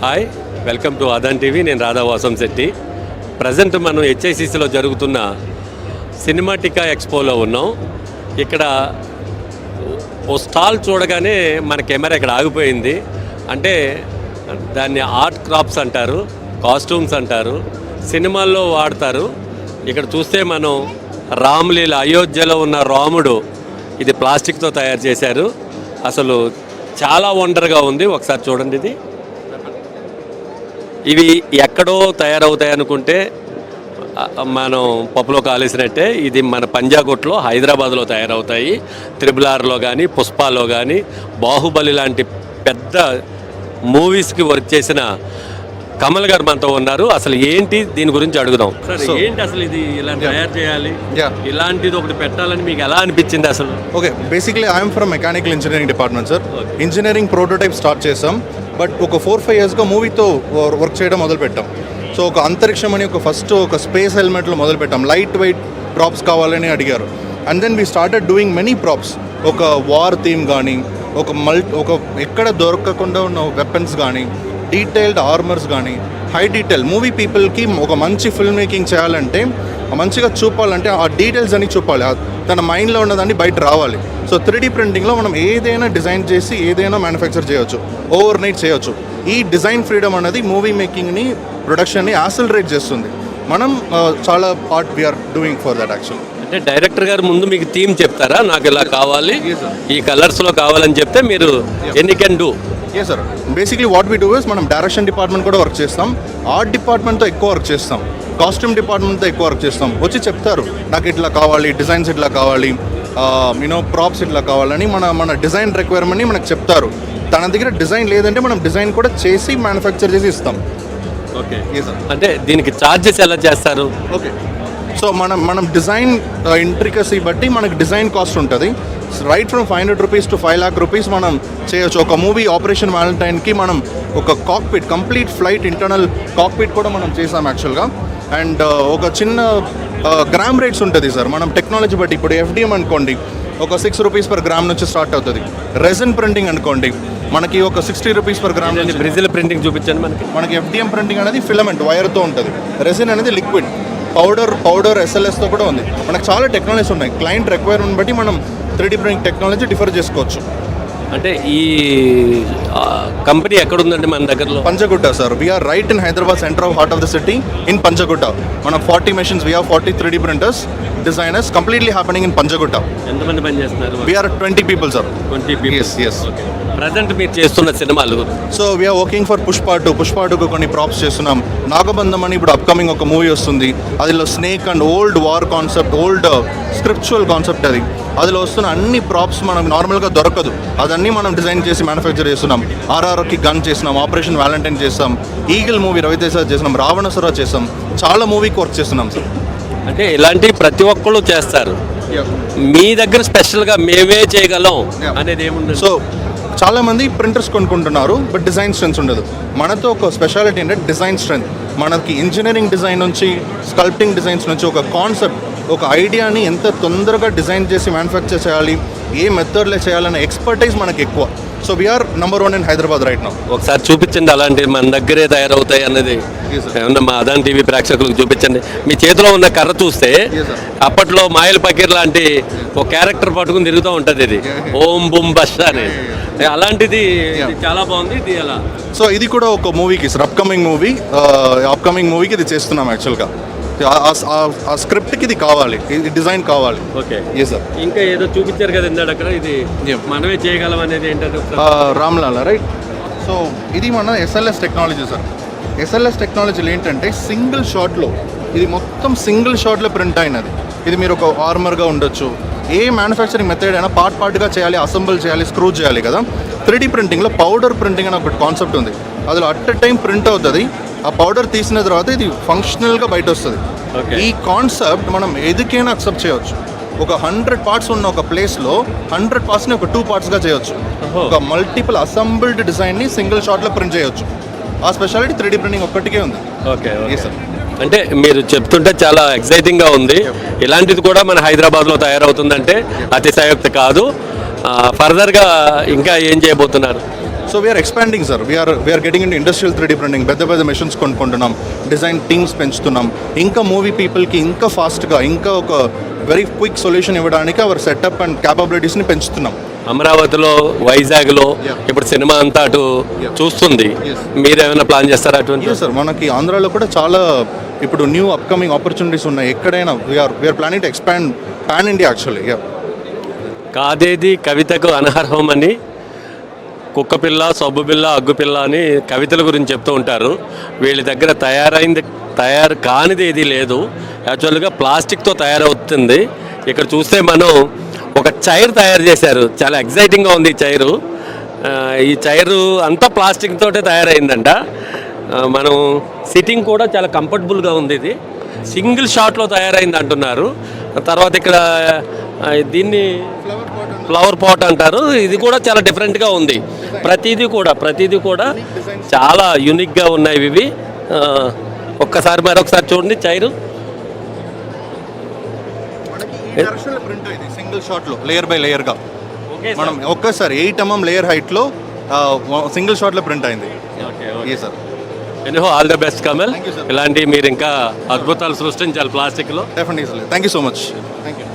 Hi, welcome to Aadhan TV. నేను Radha Vasamsetti. Present మనం హెచ్ఐసిసిలో జరుగుతున్న సినిమాటికా ఎక్స్పోలో ఉన్నాం. ఇక్కడ ఓ స్టాల్ చూడగానే మన కెమెరా ఇక్కడ ఆగిపోయింది. అంటే దాన్ని ఆర్ట్ క్రాప్స్ అంటారు, కాస్ట్యూమ్స్ అంటారు, సినిమాల్లో వాడతారు. ఇక్కడ చూస్తే మనం రామ్లీల అయోధ్యలో ఉన్న రాముడు ఇది ప్లాస్టిక్తో తయారు చేశారు. అసలు చాలా వండర్గా ఉంది. ఒకసారి చూడండి. ఇవి ఎక్కడో తయారవుతాయి అనుకుంటే మనం పప్పులో కాలేసినట్టే. ఇది మన పంజాగుట్లో హైదరాబాద్లో తయారవుతాయి. RRRలో కానీ, పుష్పాలో కానీ, బాహుబలి లాంటి పెద్ద మూవీస్కి వర్క్ చేసిన కమల్ గారు మనతో ఉన్నారు. అసలు ఏంటి దీని గురించి అడుగుదాం. ఏంటి అసలు ఇది ఇలా తయారు చేయాలి, ఇలాంటిది ఒకటి పెట్టాలని మీకు ఎలా అనిపించింది అసలు? Okay, basically I'm from mechanical engineering department sir. Engineering prototype start చేసాం. బట్ ఒక 4-5 ఇయర్స్గా మూవీతో వర్క్ చేయడం మొదలుపెట్టాం. సో ఒక అంతరిక్షం అని ఫస్ట్ ఒక స్పేస్ హెల్మెట్లో మొదలుపెట్టాం. లైట్ వెయిట్ ప్రాప్స్ కావాలని అడిగారు. And then we started doing many props. ఒక వార్ థీమ్ కానీ, ఒక ఎక్కడ దొరకకుండా ఉన్న వెపన్స్ కానీ, డీటెయిల్డ్ ఆర్మర్స్ కానీ, హై డీటెయిల్ మూవీ పీపుల్కి ఒక మంచి ఫిల్మ్ మేకింగ్ చేయాలంటే మంచిగా చూపాలంటే ఆ డీటెయిల్స్ అని చూపాలి. తన మైండ్లో ఉన్నదాన్ని బయట రావాలి. సో 3D ప్రింటింగ్లో మనం ఏదైనా డిజైన్ చేసి ఏదైనా మ్యానుఫ్యాక్చర్ చేయొచ్చు, ఓవర్ నైట్ చేయొచ్చు. ఈ డిజైన్ ఫ్రీడమ్ అనేది మూవీ మేకింగ్ని, ప్రొడక్షన్ని యాక్సిలరేట్ చేస్తుంది. మనం చాలా part we are doing for that actual. అంటే డైరెక్టర్ గారు ముందు మీకు థీమ్ చెప్తారా, నాకు ఇలా కావాలి, ఈ కలర్స్లో కావాలని చెప్తే మీరు ఎన్ని can do? Yes sir. Basically what we do is మనం డైరెక్షన్ డిపార్ట్మెంట్ కూడా వర్క్ చేస్తాం, ఆర్ట్ డిపార్ట్మెంట్తో ఎక్కువ వర్క్ చేస్తాం, కాస్ట్యూమ్ డిపార్ట్మెంట్తో ఎక్కువ వర్క్ చేస్తాం. వచ్చి చెప్తారు నాకు ఇట్లా కావాలి, డిజైన్స్ ఇట్లా కావాలి, ప్రాప్స్ ఇట్లా కావాలని మన డిజైన్ రిక్వైర్మెంట్ని మనకు చెప్తారు. తన దగ్గర డిజైన్ లేదంటే మనం డిజైన్ కూడా చేసి మ్యానుఫ్యాక్చర్ చేసి ఇస్తాం. Okay sir. అంటే దీనికి ఛార్జెస్ ఎలా చేస్తారు? ఓకే, సో మనం డిజైన్ ఇంట్రికసీ బట్టి మనకి డిజైన్ కాస్ట్ ఉంటుంది. Right from 500 rupees to 5 lakh rupees మనం చేయొచ్చు. ఒక మూవీ ఆపరేషన్ వ్యాలంటైన్కి మనం ఒక cockpit, complete flight internal cockpit కూడా మనం చేసాం యాక్చువల్గా. అండ్ ఒక చిన్న గ్రామ్ రేట్స్ ఉంటుంది సార్ మనం టెక్నాలజీ బట్టి. ఇప్పుడు FDM అనుకోండి ఒక 6 రూపీస్ పర్ గ్రామ్ నుంచి స్టార్ట్ అవుతుంది. రెజిన్ ప్రింటింగ్ అనుకోండి మనకి ఒక 60 rupees per gram. Brazil printing చూపించండి. మనకి FDM ప్రింటింగ్ అనేది ఫిలమెంట్ వైర్తో ఉంటుంది, రెజిన్ అనేది లిక్విడ్, పౌడర్ SLSతో కూడా ఉంది. మనకు చాలా టెక్నాలజీస్ ఉన్నాయి. క్లయింట్ రిక్వైర్మెంట్ బట్టి మనం 3D ప్రింటింగ్ టెక్నాలజీ డిఫర్ చేసుకోవచ్చు. అంటే ఈ కంపెనీ ఎక్కడుందండి మన దగ్గరలో? Panjagutta sir. We are right in Hyderabad, centre of heart of the city in Panjagutta. మనం 40 machines, we have 40 3D printers, designers, completely happening in Panjagutta. ఎంతమంది పని చేస్తున్నారు? We are 20 people, sir. 20 people. Yes. Present మీరు చేస్తున్న సినిమాలు? So we are working for Pushpa 2 కొన్ని props చేస్తున్నాం. నాగబంధం అని ఇప్పుడు అప్కమింగ్ ఒక మూవీ వస్తుంది. అదిలో snake and old war concept, old scriptural concept అది. అదిలో వస్తున్న అన్ని ప్రాప్స్ మనకు నార్మల్గా దొరకదు. అదన్నీ మనం డిజైన్ చేసి మ్యానుఫ్యాక్చర్ చేస్తున్నాం. RRRకి గన్ చేస్తున్నాం, ఆపరేషన్ వ్యాలంటైన్ చేస్తాం, ఈగిల్ మూవీ రవితేజ చేస్తున్నాం, రావణసుర చేస్తాం. చాలా మూవీకి వర్క్ చేస్తున్నాం సార్. అంటే ఇలాంటి ప్రతి ఒక్కళ్ళు చేస్తారు. మీ దగ్గర స్పెషల్గా మేమే చేయగలం అనేది ఏముంది? సో చాలామంది ప్రింటర్స్ కొనుక్కుంటున్నారు, బట్ డిజైన్ స్ట్రెంత్ ఉండదు. మనతో ఒక స్పెషాలిటీ ఏంటంటే డిజైన్ స్ట్రెంత్. మనకి ఇంజనీరింగ్ డిజైన్ నుంచి, స్కల్ప్టింగ్ డిజైన్స్ నుంచి ఒక కాన్సెప్ట్, ఒక ఐడియాని ఎంత తొందరగా డిజైన్ చేసి మ్యానుఫ్యాక్చర్ చేయాలి, ఏ మెథడ్లో చేయాలనే ఎక్స్పర్టైజ్ మనకి ఎక్కువ. So we are number 1 in Hyderabad right now. ఒకసారి చూపించండి అలాంటి మన దగ్గరే తయారవుతాయి అన్నది. ఏమన్నా మా ఆదాన్ టీవీ ప్రేక్షకులకు చూపించండి. మీ చేతిలో ఉన్న కర్ర చూస్తే అప్పట్లో మాయల్ పకీర్ లాంటి ఒక క్యారెక్టర్ పట్టుకుని తిరుగుతూ ఉంటుంది. ఇది ఓం బుమ్ బష్ అనేది. అలాంటిది చాలా బాగుంది. ఇది ఎలా? సో ఇది కూడా ఒక మూవీకి సార్, అప్కమింగ్ మూవీకి ఇది చేస్తున్నాం యాక్చువల్గా. ఆ స్క్రిప్ట్కి ఇది కావాలి, ఇది డిజైన్ కావాలి. Okay sir. ఇంకా ఏదో చూపించారు కదా ఇందాక, అక్కడ ఇది మనమే చేయగలం అనేది ఏంటంటే రామ్లాలా రైట్. సో ఇది మన SLS టెక్నాలజీ సార్. SLS టెక్నాలజీలో ఏంటంటే సింగిల్ షాట్లో, ఇది మొత్తం సింగిల్ షాట్లో ప్రింట్ అయినది. ఇది మీరు ఒక ఆర్మర్గా ఉండొచ్చు, ఏ మ్యానుఫ్యాక్చరింగ్ మెథడ్ అయినా పార్ట్గా చేయాలి, అసెంబుల్ చేయాలి, స్క్రూ చేయాలి కదా. 3D ప్రింటింగ్లో పౌడర్ ప్రింటింగ్ అని ఒకటి కాన్సెప్ట్ ఉంది. అందులో అట్ ఎ టైం ప్రింట్ అవుతుంది. ఆ పౌడర్ తీసిన తర్వాత ఇది ఫంక్షనల్గా బయట వస్తుంది. ఈ కాన్సెప్ట్ మనం ఎదుకైనా అక్సెప్ట్ చేయవచ్చు. ఒక 100 పార్ట్స్ ఉన్న ఒక ప్లేస్లో 100 పార్ట్స్ని ఒక 2 పార్ట్స్గా చేయొచ్చు. ఒక మల్టిపుల్ అసెంబుల్డ్ డిజైన్ని సింగిల్ షాట్లో ప్రింట్ చేయొచ్చు. ఆ స్పెషాలిటీ 3D ప్రింటింగ్ ఒక్కటికే ఉంది. Okay sir. అంటే మీరు చెప్తుంటే చాలా ఎక్సైటింగ్గా ఉంది. ఇలాంటిది కూడా మన హైదరాబాద్లో తయారవుతుందంటే అతిశయోక్తి కాదు. ఫర్దర్గా ఇంకా ఏం చేయబోతున్నారు? So we are expanding sir we are getting in industrial 3D printing, పెద్ద పెద్ద మెషిన్స్ కొనుక్కుంటున్నాం, డిజైన్ టీమ్స్ పెంచుతున్నాం, ఇంకా మూవీ పీపుల్కి ఇంకా ఫాస్ట్గా ఇంకా ఒక వెరీ క్విక్ సొల్యూషన్ ఇవ్వడానికి అవర్ సెటప్ అండ్ క్యాపబిలిటీస్ని పెంచుతున్నాం. అమరావతిలో, వైజాగ్లో ఇప్పుడు సినిమా అంతా అటు చూస్తుంది. మీరేమైనా ప్లాన్ చేస్తారా అటువంటి? సార్ మనకి ఆంధ్రాలో కూడా చాలా ఇప్పుడు న్యూ అప్కమింగ్ ఆపర్చునిటీస్ ఉన్నాయి. ఎక్కడైనా we're planning to expand pan India actually. కాదేది కవితకు అనర్హం అని కుక్కపిల్ల, సబ్బుపిల్ల, అగ్గుపిల్ల అని కవితల గురించి చెప్తూ ఉంటారు. వీళ్ళ దగ్గర తయారు కానిది ఏది లేదు. యాక్చువల్గా ప్లాస్టిక్తో తయారవుతుంది. ఇక్కడ చూస్తే మనం ఒక చైర్ తయారు చేశారు, చాలా ఎగ్జైటింగ్గా ఉంది ఈ చైరు. ఈ చైరు అంతా ప్లాస్టిక్ తోటే తయారైందంట. మనం సిట్టింగ్ కూడా చాలా కంఫర్టబుల్గా ఉంది. ఇది సింగిల్ షాట్లో తయారైంది అంటున్నారు. తర్వాత ఇక్కడ దీన్ని ఫ్లవర్ పాట్ అంటారు. ఇది కూడా చాలా డిఫరెంట్గా ఉంది. ప్రతిదీ కూడా చాలా యూనిక్గా ఉన్నాయి ఇవి. ఒక్కసారి మరొకసారి చూడండి చైరు. సింగిల్ షాట్లో లేయర్ బై లేయర్గా మనం ఒక్కసారి 8 mm లేయర్ హైట్లో సింగిల్ షాట్లో ప్రింట్ అయింది. Sir anyhow all the best Kamal. ఇలాంటి మీరు ఇంకా అద్భుతాలు సృష్టించాలి ప్లాస్టిక్లో. Definitely. Thank you so much. Thank you.